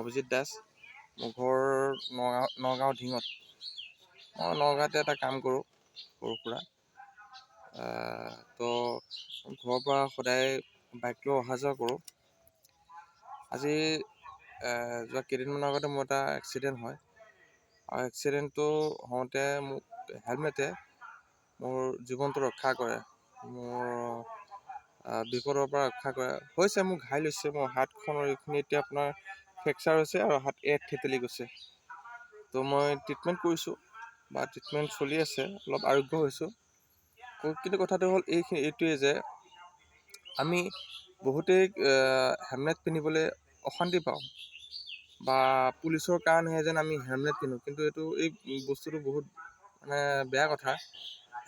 অভিজিত দাস। মোৰ ঘৰ নগাঁও ঢিঙত। মই নগাঁৱতে এটা কাম কৰোঁ সৰু সুৰা। তো ঘৰৰ পৰা সদায় বাইক লৈ অহা যোৱা কৰোঁ। আজি যোৱা কেইদিনমানৰ আগতে মোৰ এটা এক্সিডেণ্ট হয়, আৰু এক্সিডেণ্টটো হওঁতে মোক হেলমেটে মোৰ জীৱনটো ৰক্ষা কৰে, মোৰ বিপদৰ পৰা ৰক্ষা কৰে। হৈছে মোৰ ঘাই লৈছে, মোৰ হাতখনৰ এইখিনি এতিয়া আপোনাৰ ফ্ৰেকচাৰ হৈছে আৰু হাত থেতেলি গৈছে। তো মই ট্ৰিটমেণ্ট কৰিছোঁ বা ট্ৰিটমেণ্ট চলি আছে, অলপ আৰোগ্য হৈছোঁ। কিন্তু কথাটো হ'ল এইটোৱে যে আমি বহুতেই হেলমেট পিন্ধিবলৈ অশান্তি পাওঁ, বা পুলিচৰ কাৰণেহে যেন আমি হেলমেট পিন্ধোঁ, কিন্তু এই বস্তুটো বহুত মানে বেয়া কথা।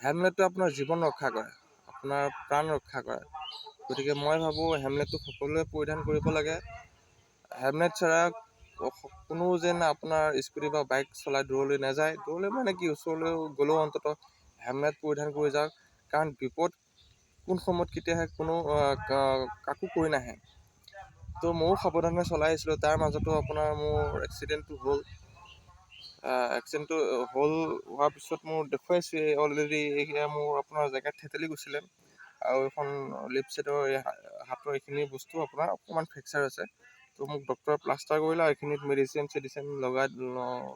হেলমেটটো আপোনাৰ জীৱন ৰক্ষা কৰে, আপোনাৰ প্ৰাণ ৰক্ষা কৰে। গতিকে মই ভাবোঁ হেলমেটটো সকলোৱে পৰিধান কৰিব লাগে। হেলমেট ছাড়া কোনো যেন আপোনাৰ স্কুটি বা বাইক চলাই দূৰলৈ নাযায়। দূৰলৈ মানে কি, ওচৰলৈ গ'লেও অন্ততঃ হেলমেট পৰিধান কৰি যাওক, কাৰণ বিপদ কোন সময়ত কেতিয়া আহে কোনো কাকো কৈ নাহে। তো ময়ো সাৱধানে চলাই আহিছিলোঁ, তাৰ মাজতো আপোনাৰ মোৰ এক্সিডেণ্টটো হ'ল। এক্সিডেণ্টটো হোৱাৰ পিছত মোৰ দেখুৱাইছোঁ অলৰেডি, মোৰ আপোনাৰ জেগাত থেতেলি গৈছিলে, আৰু এখন লেফ্ট ছাইডৰ হাতৰ এইখিনি বস্তু আপোনাৰ অকণমান ফ্ৰেকচাৰ আছে। তো মোক ডক্টৰে প্লাষ্টাৰ কৰিলে, আৰু এইখিনিত মেডিচিন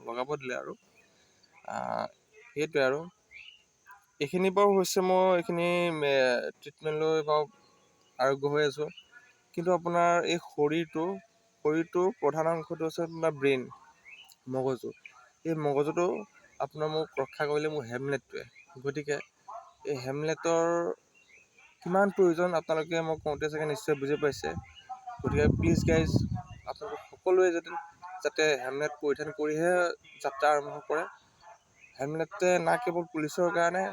লগাব দিলে। আৰু সেইটোৱে আৰু এইখিনি বাৰু হৈছে, মই এইখিনি ট্ৰিটমেণ্ট লৈ বাৰু আৰোগ্য হৈ আছোঁ। কিন্তু আপোনাৰ এই শৰীৰটোৰ প্ৰধান অংশটো হৈছে আপোনাৰ ব্ৰেইন, মগজু। এই মগজুটো আপোনাৰ মোক ৰক্ষা কৰিলে মোৰ হেলমেটটোৱে। গতিকে এই হেলমেটৰ কিমান প্ৰয়োজন আপোনালোকে মই কওঁতে চাগে নিশ্চয় বুজি পাইছে। গতিকে প্লিজ গাইজ, আপোনালোকে সকলোৱে যাতে হেলমেট পৰিধান কৰিহে যাত্ৰা আৰম্ভ কৰে। হেলমেটে না কেৱল পুলিচৰ কাৰণে,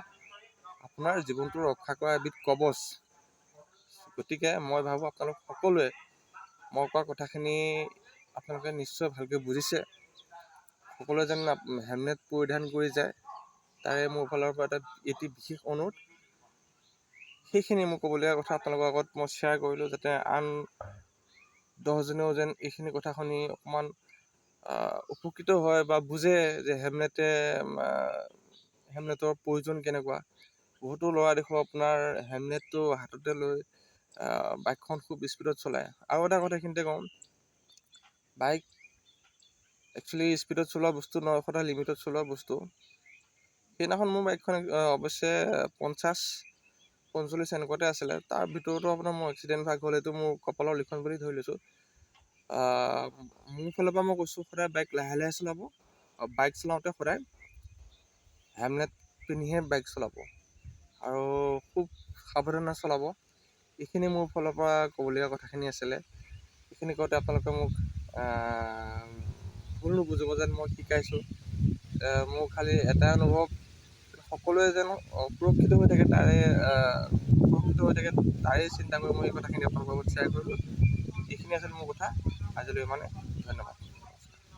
আপোনাৰ জীৱনটো ৰক্ষা কৰা এবিধ কৱচ। গতিকে মই ভাবোঁ আপোনালোক সকলোৱে মই কোৱা কথাখিনি আপোনালোকে নিশ্চয় ভালকৈ বুজিছে। সকলোৱে যেন হেলমেট পৰিধান কৰি যায়, তাৰে মোৰ ফালৰ পৰা এটি বিশেষ অনুৰোধ। সেইখিনি মোৰ ক'বলগীয়া কথা আপোনালোকৰ আগত মই শ্বেয়াৰ কৰিলোঁ, যাতে আন 10জনেও যেন এইখিনি কথা শুনি অকণমান উপকৃত হয় বা বুজে যে হেলমেটৰ প্ৰয়োজন কেনেকুৱা। বহুতো ল'ৰা দেখোঁ আপোনাৰ হেলমেটটো হাততে লৈ বাইকখন খুব স্পীডত চলায়। আৰু এটা কথা এইখিনিতে কওঁ, বাইক একচুৱেলি স্পীডত চলোৱা বস্তু নহয়, সদায় লিমিটত চলোৱা বস্তু। সেইদিনাখন মোৰ বাইকখন অৱশ্যে 50-45 এনেকুৱাতে আছিলে, তাৰ ভিতৰতো আপোনাৰ মোৰ এক্সিডেণ্ট ভাগ হ'ল। এইটো মোৰ কপালৰ লিখন বুলি ধৰি লৈছোঁ। মোৰ ফালৰ পৰা মই কৈছোঁ, সদায় বাইক লাহে লাহে চলাব, আৰু বাইক চলাওঁতে সদায় হেলমেট পিন্ধিহে বাইক চলাব, আৰু খুব সাৱধানে চলাব। এইখিনি মোৰ ফালৰ পৰা ক'বলগীয়া কথাখিনি আছিলে। এইখিনি কওঁতে আপোনালোকে মোক ভুল নুবুজিব যেন মই শিকাইছোঁ। মোৰ খালি এটাই অনুভৱ, সকলোৱে যেন সুৰক্ষিত হৈ থাকে, তাৰে চিন্তা কৰি মই এই কথাখিনি আপোনালোকৰ লগত শ্বেয়াৰ কৰিলোঁ। এইখিনি আছিল মোৰ কথা আজিলৈ। ধন্যবাদ।